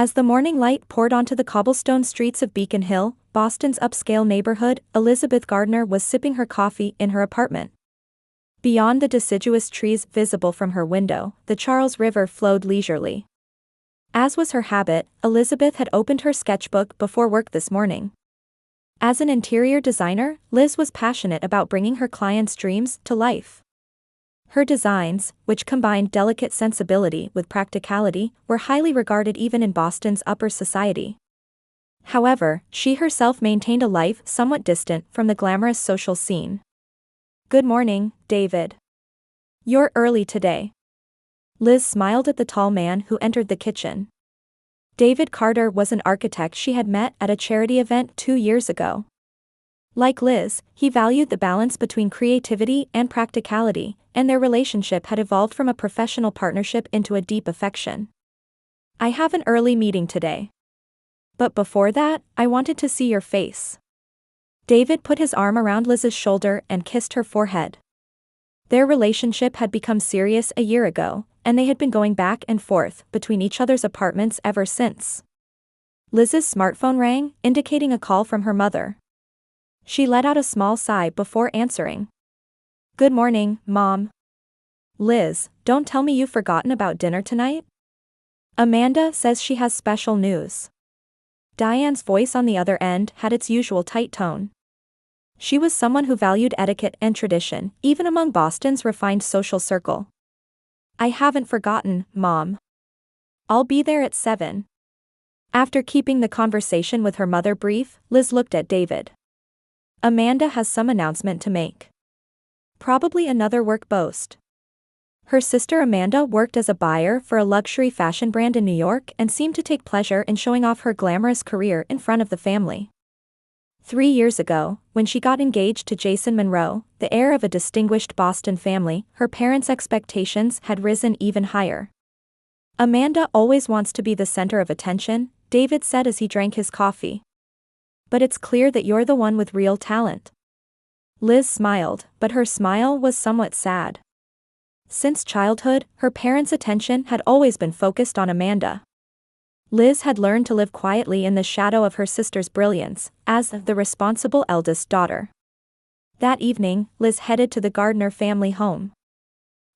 As the morning light poured onto the cobblestone streets of Beacon Hill, Boston's upscale neighborhood, Elizabeth Gardner was sipping her coffee in her apartment. Beyond the deciduous trees visible from her window, the Charles River flowed leisurely. As was her habit, Elizabeth had opened her sketchbook before work this morning. As an interior designer, Liz was passionate about bringing her clients' dreams to life. Her designs, which combined delicate sensibility with practicality, were highly regarded even in Boston's upper society. However, she herself maintained a life somewhat distant from the glamorous social scene. "Good morning, David. You're early today." Liz smiled at the tall man who entered the kitchen. David Carter was an architect she had met at a charity event 2 years ago. Like Liz, he valued the balance between creativity and practicality, and their relationship had evolved from a professional partnership into a deep affection. "I have an early meeting today. But before that, I wanted to see your face." David put his arm around Liz's shoulder and kissed her forehead. Their relationship had become serious a year ago, and they had been going back and forth between each other's apartments ever since. Liz's smartphone rang, indicating a call from her mother. She let out a small sigh before answering. "Good morning, Mom." "Liz, don't tell me you've forgotten about dinner tonight? Amanda says she has special news." Diane's voice on the other end had its usual tight tone. She was someone who valued etiquette and tradition, even among Boston's refined social circle. "I haven't forgotten, Mom. I'll be there at 7. After keeping the conversation with her mother brief, Liz looked at David. "Amanda has some announcement to make. Probably another work boast." Her sister Amanda worked as a buyer for a luxury fashion brand in New York and seemed to take pleasure in showing off her glamorous career in front of the family. 3 years ago, when she got engaged to Jason Monroe, the heir of a distinguished Boston family, her parents' expectations had risen even higher. "Amanda always wants to be the center of attention," David said as he drank his coffee. "But it's clear that you're the one with real talent." Liz smiled, but her smile was somewhat sad. Since childhood, her parents' attention had always been focused on Amanda. Liz had learned to live quietly in the shadow of her sister's brilliance, as the responsible eldest daughter. That evening, Liz headed to the Gardner family home.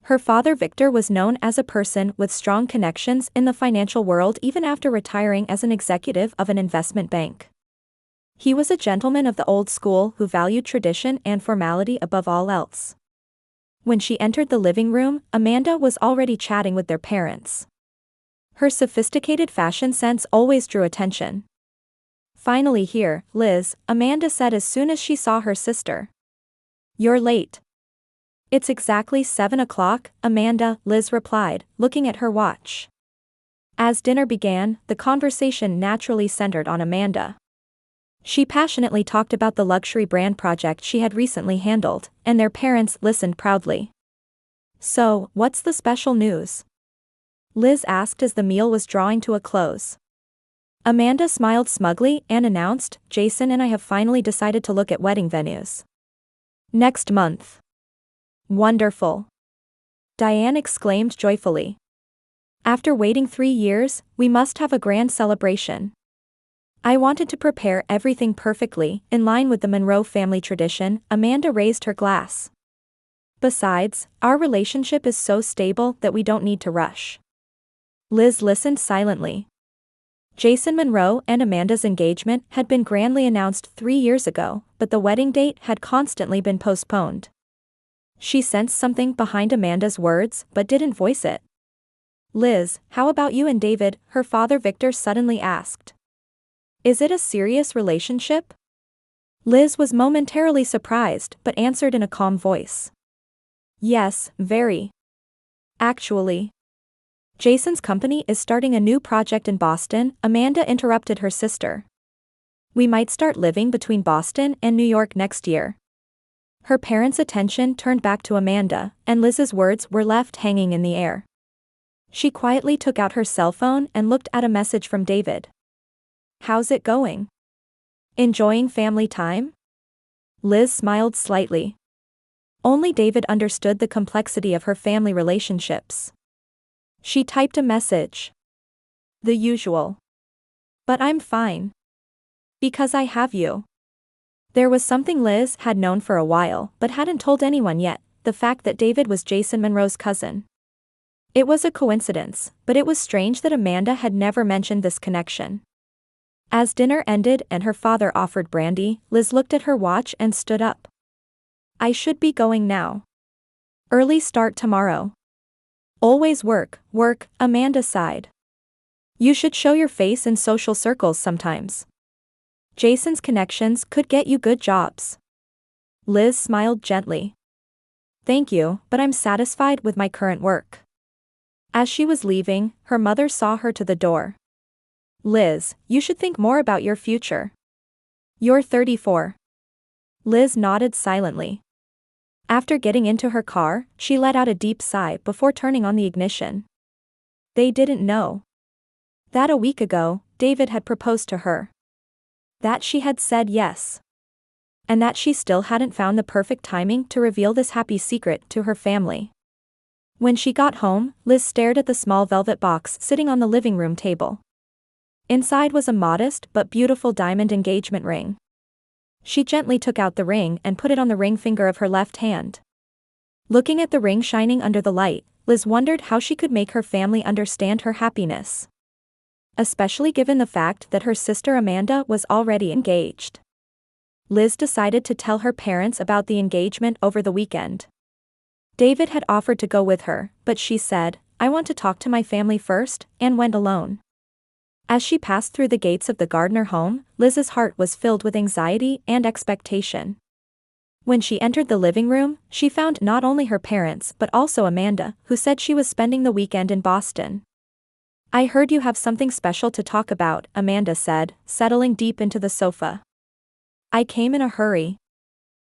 Her father Victor was known as a person with strong connections in the financial world even after retiring as an executive of an investment bank. He was a gentleman of the old school who valued tradition and formality above all else. When she entered the living room, Amanda was already chatting with their parents. Her sophisticated fashion sense always drew attention. "Finally here, Liz," Amanda said as soon as she saw her sister. "You're late." "It's exactly 7 o'clock, Amanda," Liz replied, looking at her watch. As dinner began, the conversation naturally centered on Amanda. She passionately talked about the luxury brand project she had recently handled, and their parents listened proudly. "So, what's the special news?" Liz asked as the meal was drawing to a close. Amanda smiled smugly and announced, "Jason and I have finally decided to look at wedding venues. Next month." "Wonderful!" Diane exclaimed joyfully. "After waiting 3 years, we must have a grand celebration." "I wanted to prepare everything perfectly, in line with the Monroe family tradition," Amanda raised her glass. "Besides, our relationship is so stable that we don't need to rush." Liz listened silently. Jason Monroe and Amanda's engagement had been grandly announced 3 years ago, but the wedding date had constantly been postponed. She sensed something behind Amanda's words but didn't voice it. "Liz, how about you and David?" her father Victor suddenly asked. "Is it a serious relationship?" Liz was momentarily surprised but answered in a calm voice. "Yes, very. Actually, Jason's company is starting a new project in Boston," Amanda interrupted her sister. "We might start living between Boston and New York next year." Her parents' attention turned back to Amanda, and Liz's words were left hanging in the air. She quietly took out her cell phone and looked at a message from David. "How's it going? Enjoying family time?" Liz smiled slightly. Only David understood the complexity of her family relationships. She typed a message. "The usual. But I'm fine. Because I have you. There was something Liz had known for a while but hadn't told anyone yet, the fact that David was Jason Monroe's cousin. It was a coincidence, but it was strange that Amanda had never mentioned this connection. As dinner ended and her father offered brandy, Liz looked at her watch and stood up. I should be going now. Early start tomorrow. Always work, Amanda sighed. You should show your face in social circles sometimes. Jason's connections could get you good jobs. Liz smiled gently. Thank you, but I'm satisfied with my current work. As she was leaving, her mother saw her to the door. Liz, you should think more about your future. You're 34. Liz nodded silently. After getting into her car, she let out a deep sigh before turning on the ignition. They didn't know that a week ago, David had proposed to her. That she had said yes. And that she still hadn't found the perfect timing to reveal this happy secret to her family. When she got home, Liz stared at the small velvet box sitting on the living room table. Inside was a modest but beautiful diamond engagement ring. She gently took out the ring and put it on the ring finger of her left hand. Looking at the ring shining under the light, Liz wondered how she could make her family understand her happiness. Especially given the fact that her sister Amanda was already engaged. Liz decided to tell her parents about the engagement over the weekend. David had offered to go with her, but she said, I want to talk to my family first, and went alone. As she passed through the gates of the Gardner home, Liz's heart was filled with anxiety and expectation. When she entered the living room, she found not only her parents but also Amanda, who said she was spending the weekend in Boston. I heard you have something special to talk about, Amanda said, settling deep into the sofa. I came in a hurry.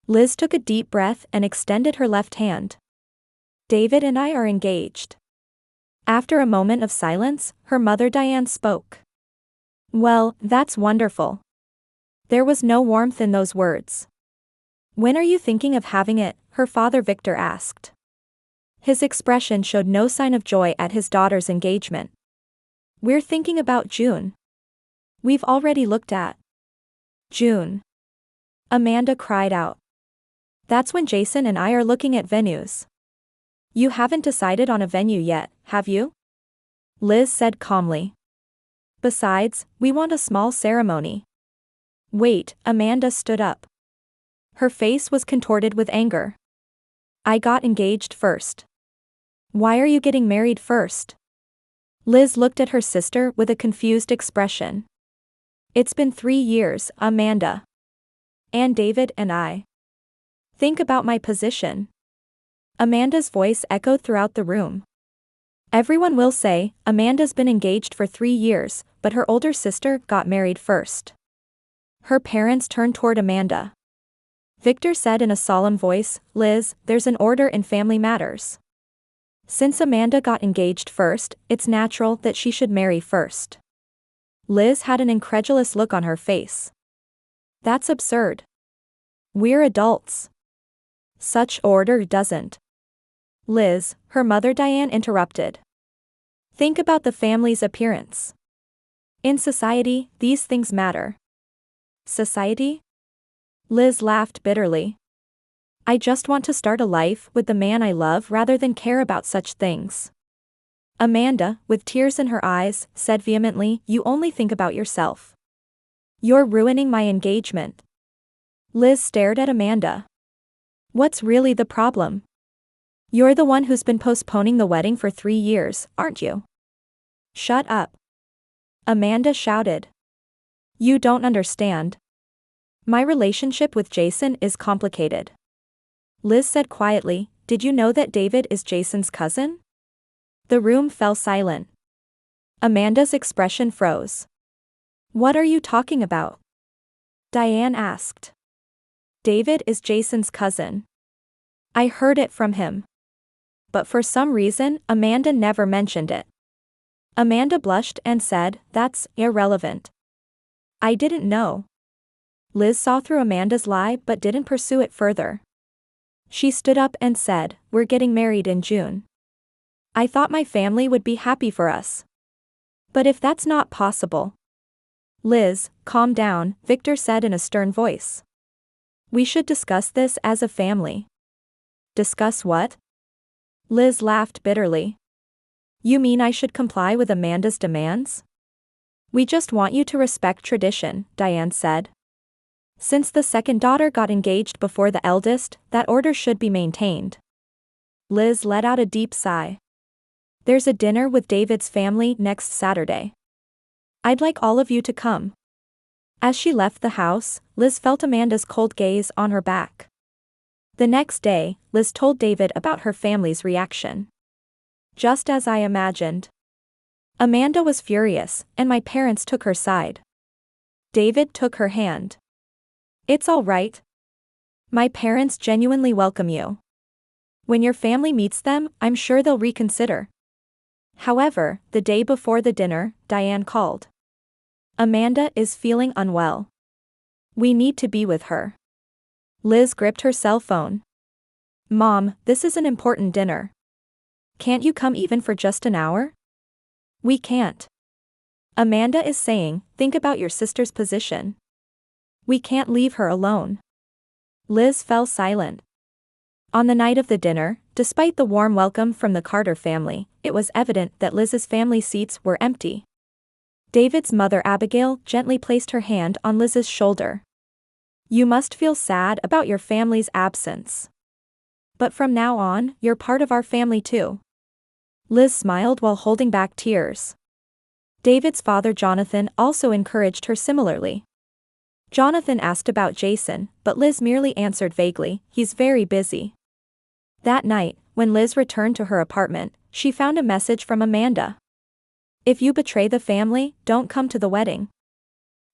Liz took a deep breath and extended her left hand. David and I are engaged. After a moment of silence, her mother Diane spoke. Well, that's wonderful. There was no warmth in those words. When are you thinking of having it? Her father Victor asked. His expression showed no sign of joy at his daughter's engagement. We're thinking about June. We've already looked at June. Amanda cried out. That's when Jason and I are looking at venues. You haven't decided on a venue yet, have you? Liz said calmly. Besides, we want a small ceremony. Wait, Amanda stood up. Her face was contorted with anger. I got engaged first. Why are you getting married first? Liz looked at her sister with a confused expression. It's been 3 years, Amanda. And David and I. Think about my position. Amanda's voice echoed throughout the room. Everyone will say, Amanda's been engaged for 3 years, but her older sister got married first. Her parents turned toward Amanda. Victor said in a solemn voice, Liz, there's an order in family matters. Since Amanda got engaged first, it's natural that she should marry first. Liz had an incredulous look on her face. That's absurd. We're adults. Such order doesn't. Liz, her mother Diane interrupted. Think about the family's appearance. In society, these things matter. Society? Liz laughed bitterly. I just want to start a life with the man I love rather than care about such things. Amanda, with tears in her eyes, said vehemently, you only think about yourself. You're ruining my engagement. Liz stared at Amanda. What's really the problem? You're the one who's been postponing the wedding for 3 years, aren't you? Shut up. Amanda shouted. You don't understand. My relationship with Jason is complicated. Liz said quietly, did you know that David is Jason's cousin? The room fell silent. Amanda's expression froze. What are you talking about? Diane asked. David is Jason's cousin. I heard it from him. But for some reason, Amanda never mentioned it. Amanda blushed and said, that's irrelevant. I didn't know. Liz saw through Amanda's lie but didn't pursue it further. She stood up and said, we're getting married in June. I thought my family would be happy for us. But if that's not possible. Liz, calm down, Victor said in a stern voice. We should discuss this as a family. Discuss what? Liz laughed bitterly. You mean I should comply with Amanda's demands? We just want you to respect tradition, Diane said. Since the second daughter got engaged before the eldest, that order should be maintained. Liz let out a deep sigh. There's a dinner with David's family next Saturday. I'd like all of you to come. As she left the house, Liz felt Amanda's cold gaze on her back. The next day, Liz told David about her family's reaction. Just as I imagined. Amanda was furious, and my parents took her side. David took her hand. It's all right. My parents genuinely welcome you. When your family meets them, I'm sure they'll reconsider. However, the day before the dinner, Diane called. Amanda is feeling unwell. We need to be with her. Liz gripped her cell phone. Mom, this is an important dinner. Can't you come even for just an hour? We can't. Amanda is saying, think about your sister's position. We can't leave her alone. Liz fell silent. On the night of the dinner, despite the warm welcome from the Carter family, it was evident that Liz's family seats were empty. David's mother Abigail gently placed her hand on Liz's shoulder. You must feel sad about your family's absence. But from now on, you're part of our family too. Liz smiled while holding back tears. David's father Jonathan also encouraged her similarly. Jonathan asked about Jason, but Liz merely answered vaguely, he's very busy. That night, when Liz returned to her apartment, she found a message from Amanda. If you betray the family, don't come to the wedding.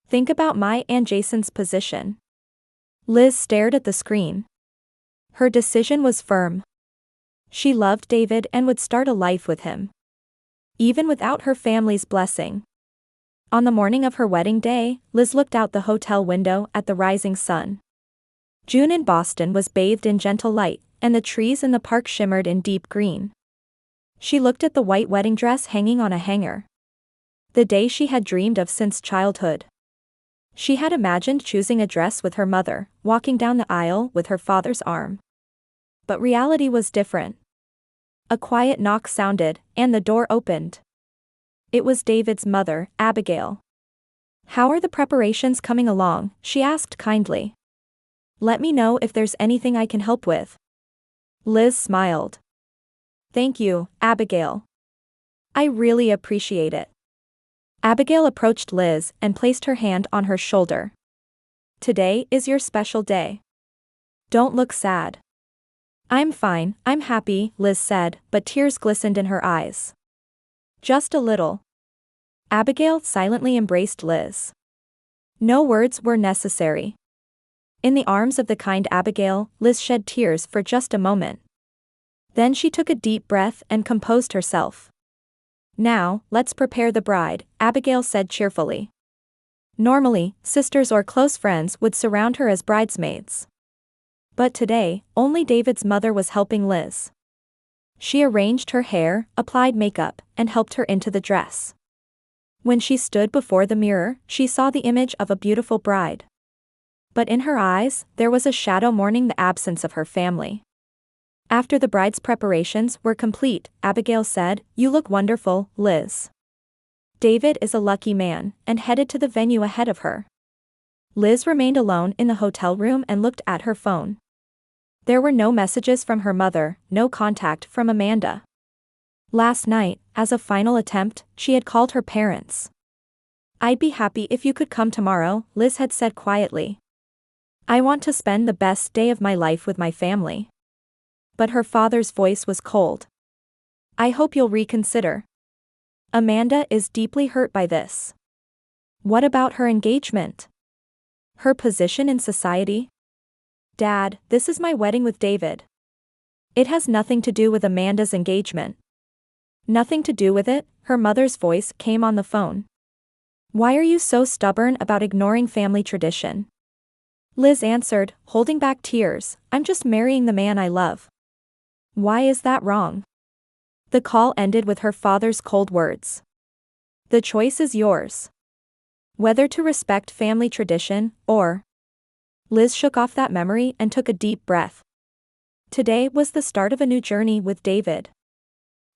Think about my and Jason's position. Liz stared at the screen. Her decision was firm. She loved David and would start a life with him. Even without her family's blessing. On the morning of her wedding day, Liz looked out the hotel window at the rising sun. June in Boston was bathed in gentle light, and the trees in the park shimmered in deep green. She looked at the white wedding dress hanging on a hanger. The day she had dreamed of since childhood. She had imagined choosing a dress with her mother, walking down the aisle with her father's arm. But reality was different. A quiet knock sounded, and the door opened. It was David's mother, Abigail. How are the preparations coming along? She asked kindly. Let me know if there's anything I can help with. Liz smiled. Thank you, Abigail. I really appreciate it. Abigail approached Liz and placed her hand on her shoulder. Today is your special day. Don't look sad. I'm fine, I'm happy, Liz said, but tears glistened in her eyes. Just a little. Abigail silently embraced Liz. No words were necessary. In the arms of the kind Abigail, Liz shed tears for just a moment. Then she took a deep breath and composed herself. Now, let's prepare the bride, Abigail said cheerfully. Normally, sisters or close friends would surround her as bridesmaids. But today, only David's mother was helping Liz. She arranged her hair, applied makeup, and helped her into the dress. When she stood before the mirror, she saw the image of a beautiful bride. But in her eyes, there was a shadow mourning the absence of her family. After the bride's preparations were complete, Abigail said, You look wonderful, Liz. David is a lucky man, and headed to the venue ahead of her. Liz remained alone in the hotel room and looked at her phone. There were no messages from her mother, no contact from Amanda. Last night, as a final attempt, she had called her parents. I'd be happy if you could come tomorrow, Liz had said quietly. I want to spend the best day of my life with my family. But her father's voice was cold. I hope you'll reconsider. Amanda is deeply hurt by this. What about her engagement? Her position in society? Dad, this is my wedding with David. It has nothing to do with Amanda's engagement. Nothing to do with it, her mother's voice came on the phone. Why are you so stubborn about ignoring family tradition? Liz answered, holding back tears, I'm just marrying the man I love. Why is that wrong? The call ended with her father's cold words. The choice is yours. Whether to respect family tradition, or... Liz shook off that memory and took a deep breath. Today was the start of a new journey with David.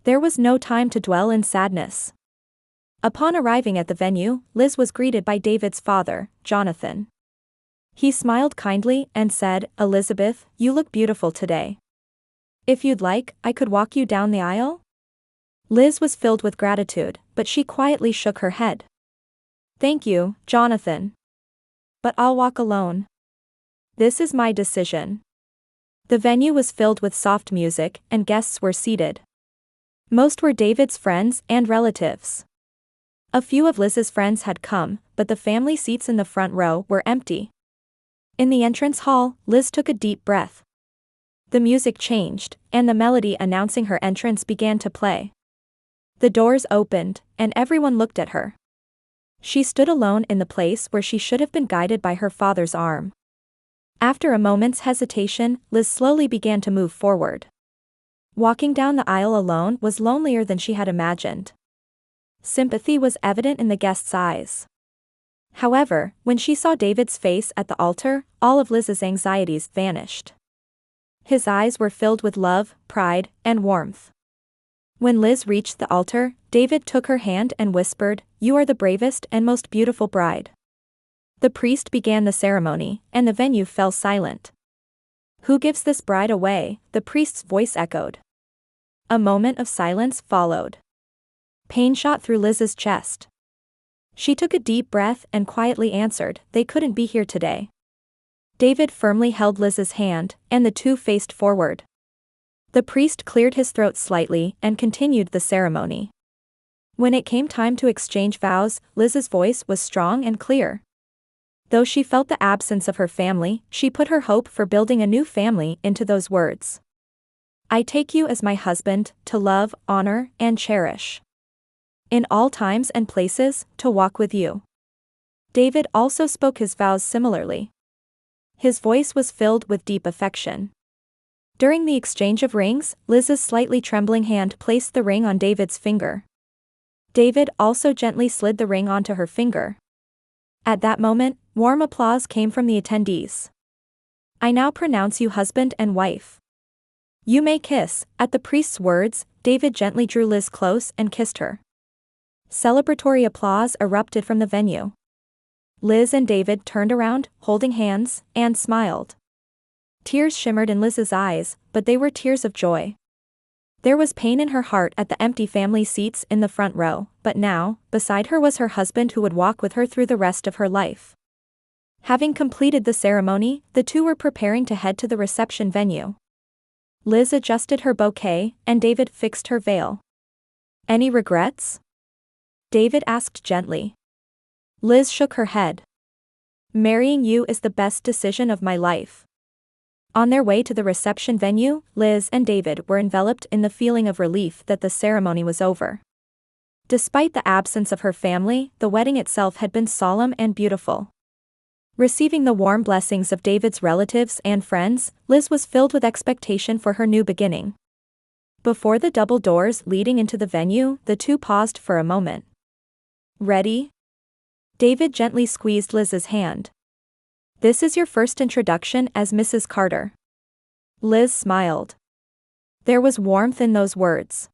There was no time to dwell in sadness. Upon arriving at the venue, Liz was greeted by David's father, Jonathan. He smiled kindly and said, "Elizabeth, you look beautiful today. If you'd like, I could walk you down the aisle?" Liz was filled with gratitude, but she quietly shook her head. "Thank you, Jonathan. But I'll walk alone. This is my decision." The venue was filled with soft music, and guests were seated. Most were David's friends and relatives. A few of Liz's friends had come, but the family seats in the front row were empty. In the entrance hall, Liz took a deep breath. The music changed, and the melody announcing her entrance began to play. The doors opened, and everyone looked at her. She stood alone in the place where she should have been guided by her father's arm. After a moment's hesitation, Liz slowly began to move forward. Walking down the aisle alone was lonelier than she had imagined. Sympathy was evident in the guests' eyes. However, when she saw David's face at the altar, all of Liz's anxieties vanished. His eyes were filled with love, pride, and warmth. When Liz reached the altar, David took her hand and whispered, "You are the bravest and most beautiful bride." The priest began the ceremony, and the venue fell silent. "Who gives this bride away?" the priest's voice echoed. A moment of silence followed. Pain shot through Liz's chest. She took a deep breath and quietly answered, "They couldn't be here today." David firmly held Liz's hand, and the two faced forward. The priest cleared his throat slightly and continued the ceremony. When it came time to exchange vows, Liz's voice was strong and clear. Though she felt the absence of her family, she put her hope for building a new family into those words. "I take you as my husband, to love, honor, and cherish. In all times and places, to walk with you." David also spoke his vows similarly. His voice was filled with deep affection. During the exchange of rings, Liz's slightly trembling hand placed the ring on David's finger. David also gently slid the ring onto her finger. At that moment, warm applause came from the attendees. "I now pronounce you husband and wife. You may kiss." At the priest's words, David gently drew Liz close and kissed her. Celebratory applause erupted from the venue. Liz and David turned around, holding hands, and smiled. Tears shimmered in Liz's eyes, but they were tears of joy. There was pain in her heart at the empty family seats in the front row, but now, beside her was her husband who would walk with her through the rest of her life. Having completed the ceremony, the two were preparing to head to the reception venue. Liz adjusted her bouquet, and David fixed her veil. "Any regrets?" David asked gently. Liz shook her head. "Marrying you is the best decision of my life." On their way to the reception venue, Liz and David were enveloped in the feeling of relief that the ceremony was over. Despite the absence of her family, the wedding itself had been solemn and beautiful. Receiving the warm blessings of David's relatives and friends, Liz was filled with expectation for her new beginning. Before the double doors leading into the venue, the two paused for a moment. "Ready?" David gently squeezed Liz's hand. "This is your first introduction as Mrs. Carter." Liz smiled. There was warmth in those words.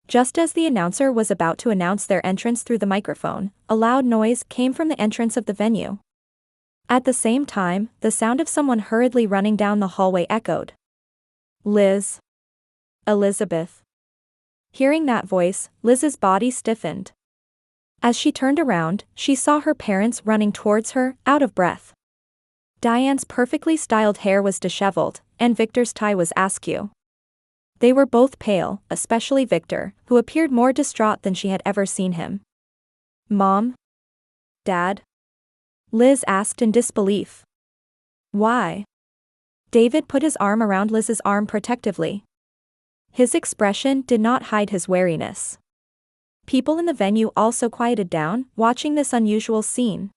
Just as the announcer was about to announce their entrance through the microphone, a loud noise came from the entrance of the venue. At the same time, the sound of someone hurriedly running down the hallway echoed. "Liz. Elizabeth." Hearing that voice, Liz's body stiffened. As she turned around, she saw her parents running towards her, out of breath. Diane's perfectly styled hair was disheveled, and Victor's tie was askew. They were both pale, especially Victor, who appeared more distraught than she had ever seen him. "Mom? Dad?" Liz asked in disbelief. "Why?" David put his arm around Liz's arm protectively. His expression did not hide his wariness. People in the venue also quieted down, watching this unusual scene.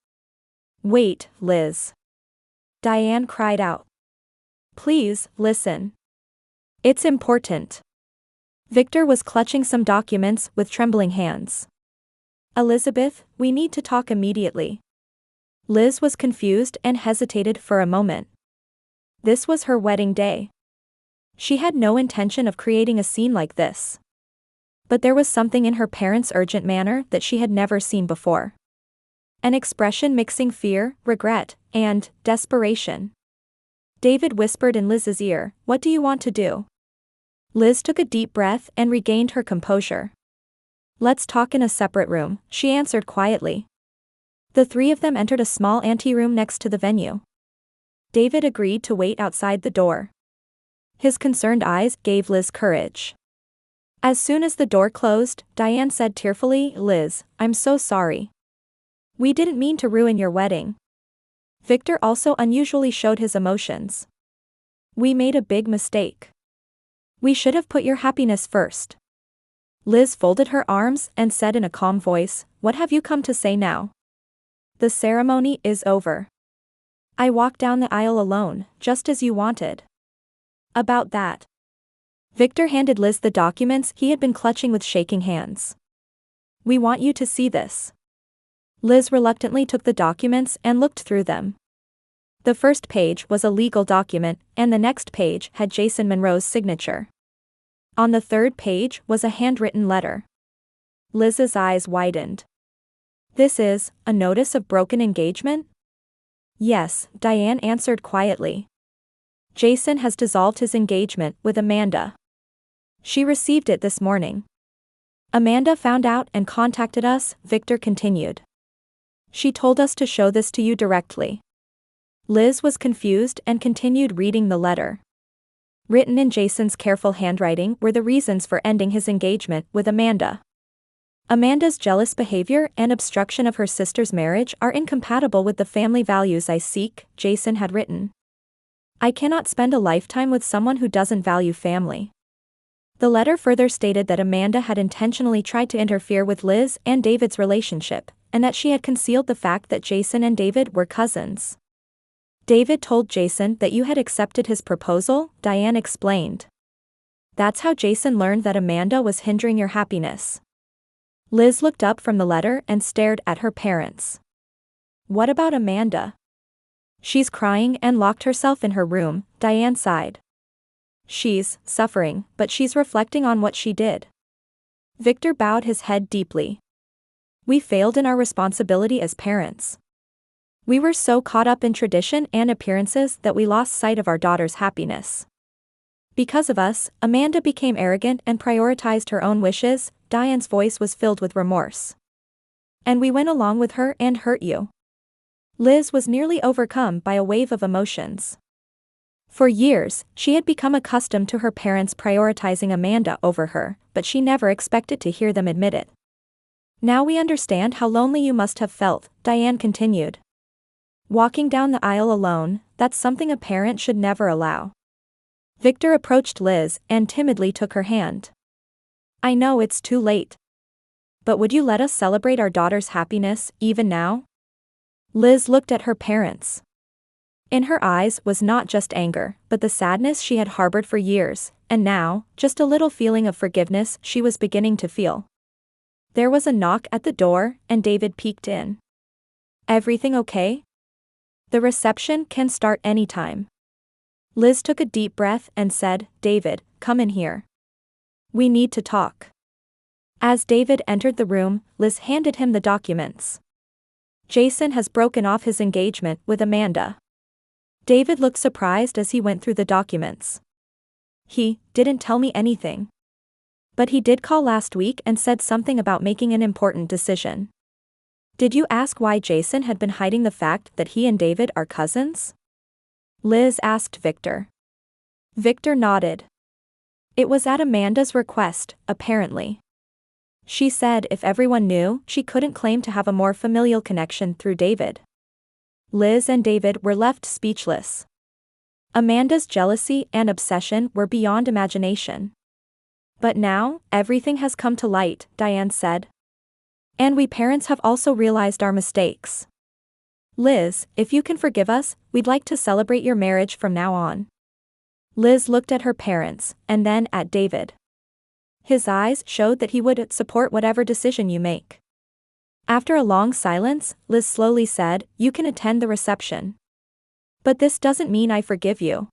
"Wait, Liz." Diane cried out. "Please, listen. It's important." Victor was clutching some documents with trembling hands. Elizabeth, we need to talk immediately. Liz was confused and hesitated for a moment. This was her wedding day. She had no intention of creating a scene like this. But there was something in her parents' urgent manner that she had never seen before. An expression mixing fear, regret, and desperation. David whispered in Liz's ear, "What do you want to do?" Liz took a deep breath and regained her composure. "Let's talk in a separate room," she answered quietly. The three of them entered a small anteroom next to the venue. David agreed to wait outside the door. His concerned eyes gave Liz courage. As soon as the door closed, Diane said tearfully, "Liz, I'm so sorry. We didn't mean to ruin your wedding." Victor also unusually showed his emotions. "We made a big mistake. We should have put your happiness first." Liz folded her arms and said in a calm voice, "What have you come to say now?" "The ceremony is over. I walked down the aisle alone, just as you wanted." "About that." Victor handed Liz the documents he had been clutching with shaking hands. "We want you to see this." Liz reluctantly took the documents and looked through them. The first page was a legal document, and the next page had Jason Monroe's signature. On the third page was a handwritten letter. Liz's eyes widened. "This is a notice of broken engagement?" "Yes," Diane answered quietly. "Jason has dissolved his engagement with Amanda. She received it this morning. Amanda found out and contacted us," Victor continued. "She told us to show this to you directly." Liz was confused and continued reading the letter. Written in Jason's careful handwriting were the reasons for ending his engagement with Amanda. "Amanda's jealous behavior and obstruction of her sister's marriage are incompatible with the family values I seek," Jason had written. "I cannot spend a lifetime with someone who doesn't value family." The letter further stated that Amanda had intentionally tried to interfere with Liz and David's relationship, and that she had concealed the fact that Jason and David were cousins. "David told Jason that you had accepted his proposal," Diane explained. "That's how Jason learned that Amanda was hindering your happiness." Liz looked up from the letter and stared at her parents. "What about Amanda?" "She's crying and locked herself in her room," Diane sighed. "She's suffering, but she's reflecting on what she did." Victor bowed his head deeply. "We failed in our responsibility as parents. We were so caught up in tradition and appearances that we lost sight of our daughter's happiness. Because of us, Amanda became arrogant and prioritized her own wishes." Diane's voice was filled with remorse. "And we went along with her and hurt you." Liz was nearly overcome by a wave of emotions. For years, she had become accustomed to her parents prioritizing Amanda over her, but she never expected to hear them admit it. "Now we understand how lonely you must have felt," Diane continued. "Walking down the aisle alone, that's something a parent should never allow." Victor approached Liz and timidly took her hand. "I know it's too late. But would you let us celebrate our daughter's happiness, even now?" Liz looked at her parents. In her eyes was not just anger, but the sadness she had harbored for years, and now, just a little feeling of forgiveness she was beginning to feel. There was a knock at the door, and David peeked in. "Everything okay?" "The reception can start anytime." Liz took a deep breath and said, "David, come in here. We need to talk." As David entered the room, Liz handed him the documents. "Jason has broken off his engagement with Amanda." David looked surprised as he went through the documents. "He didn't tell me anything. But he did call last week and said something about making an important decision." "Did you ask why Jason had been hiding the fact that he and David are cousins?" Liz asked Victor. Victor nodded. "It was at Amanda's request, apparently. She said if everyone knew, she couldn't claim to have a more familial connection through David." Liz and David were left speechless. Amanda's jealousy and obsession were beyond imagination. "But now, everything has come to light," Diane said. "And we parents have also realized our mistakes. Liz, if you can forgive us, we'd like to celebrate your marriage from now on." Liz looked at her parents, and then at David. His eyes showed that he would support whatever decision you make. After a long silence, Liz slowly said, "You can attend the reception. But this doesn't mean I forgive you.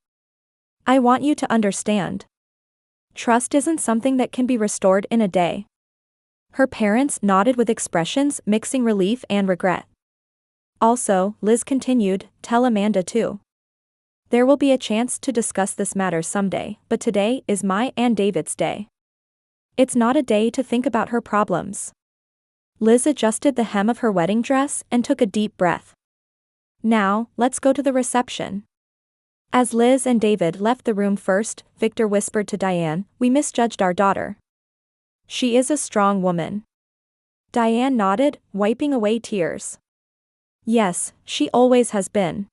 I want you to understand. Trust isn't something that can be restored in a day." Her parents nodded with expressions mixing relief and regret. "Also," Liz continued, "tell Amanda too. There will be a chance to discuss this matter someday, but today is my and David's day. It's not a day to think about her problems." Liz adjusted the hem of her wedding dress and took a deep breath. "Now, let's go to the reception." As Liz and David left the room first, Victor whispered to Diane, "We misjudged our daughter. She is a strong woman." Diane nodded, wiping away tears. "Yes, she always has been.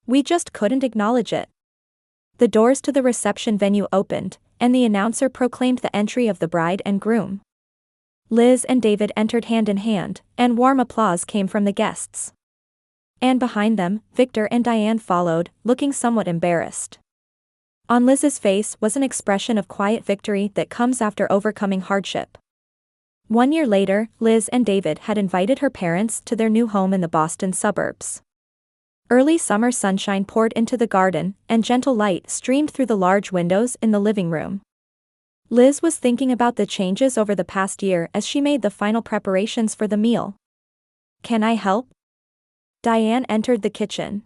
We just couldn't acknowledge it." The doors to the reception venue opened, and the announcer proclaimed the entry of the bride and groom. Liz and David entered hand in hand, and warm applause came from the guests. And behind them, Victor and Diane followed, looking somewhat embarrassed. On Liz's face was an expression of quiet victory that comes after overcoming hardship. 1 year later, Liz and David had invited her parents to their new home in the Boston suburbs. Early summer sunshine poured into the garden, and gentle light streamed through the large windows in the living room. Liz was thinking about the changes over the past year as she made the final preparations for the meal. "Can I help?" Diane entered the kitchen.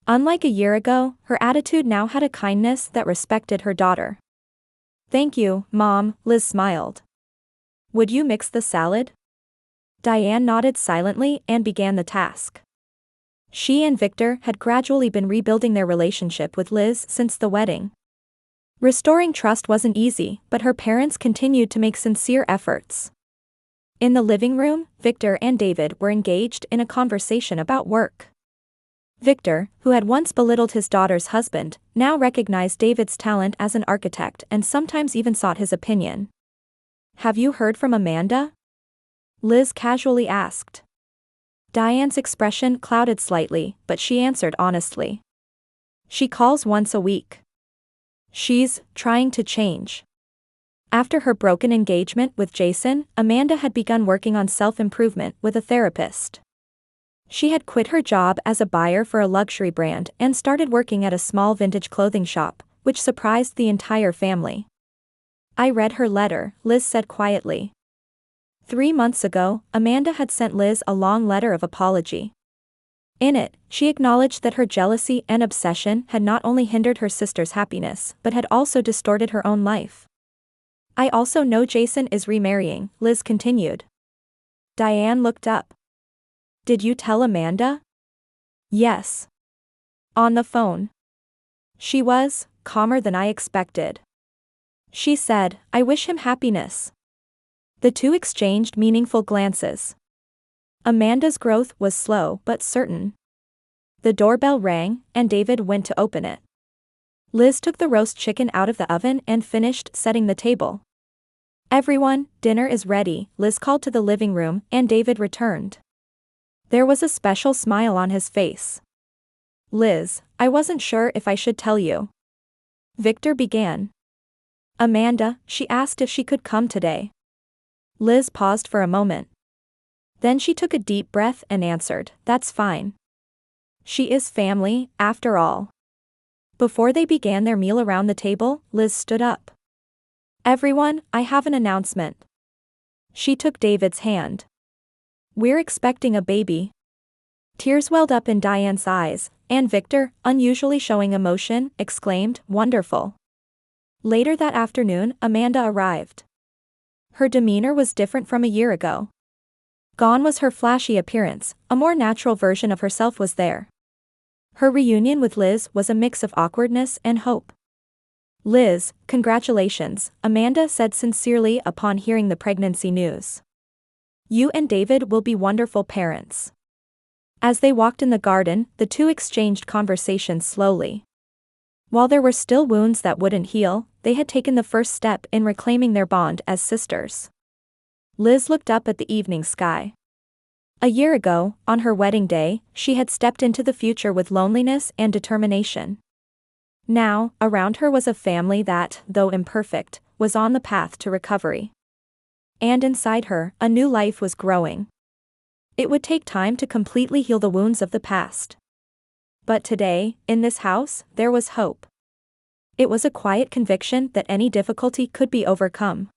Unlike a year ago, her attitude now had a kindness that respected her daughter. "Thank you, Mom," Liz smiled. "Would you mix the salad?" Diane nodded silently and began the task. She and Victor had gradually been rebuilding their relationship with Liz since the wedding. Restoring trust wasn't easy, but her parents continued to make sincere efforts. In the living room, Victor and David were engaged in a conversation about work. Victor, who had once belittled his daughter's husband, now recognized David's talent as an architect and sometimes even sought his opinion. "Have you heard from Amanda?" Liz casually asked. Diane's expression clouded slightly, but she answered honestly. "She calls once a week. She's trying to change." After her broken engagement with Jason, Amanda had begun working on self-improvement with a therapist. She had quit her job as a buyer for a luxury brand and started working at a small vintage clothing shop, which surprised the entire family. "I read her letter," Liz said quietly. 3 months ago, Amanda had sent Liz a long letter of apology. In it, she acknowledged that her jealousy and obsession had not only hindered her sister's happiness but had also distorted her own life. "I also know Jason is remarrying," Liz continued. Diane looked up. "Did you tell Amanda?" "Yes. On the phone. She was calmer than I expected. She said, 'I wish him happiness.'" The two exchanged meaningful glances. Amanda's growth was slow but certain. The doorbell rang, and David went to open it. Liz took the roast chicken out of the oven and finished setting the table. "Everyone, dinner is ready," Liz called to the living room, and David returned. There was a special smile on his face. "Liz, I wasn't sure if I should tell you." Victor began. "Amanda, she asked if she could come today." Liz paused for a moment. Then she took a deep breath and answered, "That's fine. She is family, after all." Before they began their meal around the table, Liz stood up. "Everyone, I have an announcement." She took David's hand. "We're expecting a baby." Tears welled up in Diane's eyes, and Victor, unusually showing emotion, exclaimed, "Wonderful." Later that afternoon, Amanda arrived. Her demeanor was different from a year ago. Gone was her flashy appearance, a more natural version of herself was there. Her reunion with Liz was a mix of awkwardness and hope. "Liz, congratulations," Amanda said sincerely upon hearing the pregnancy news. "You and David will be wonderful parents." As they walked in the garden, the two exchanged conversations slowly. While there were still wounds that wouldn't heal, they had taken the first step in reclaiming their bond as sisters. Liz looked up at the evening sky. A year ago, on her wedding day, she had stepped into the future with loneliness and determination. Now, around her was a family that, though imperfect, was on the path to recovery. And inside her, a new life was growing. It would take time to completely heal the wounds of the past. But today, in this house, there was hope. It was a quiet conviction that any difficulty could be overcome.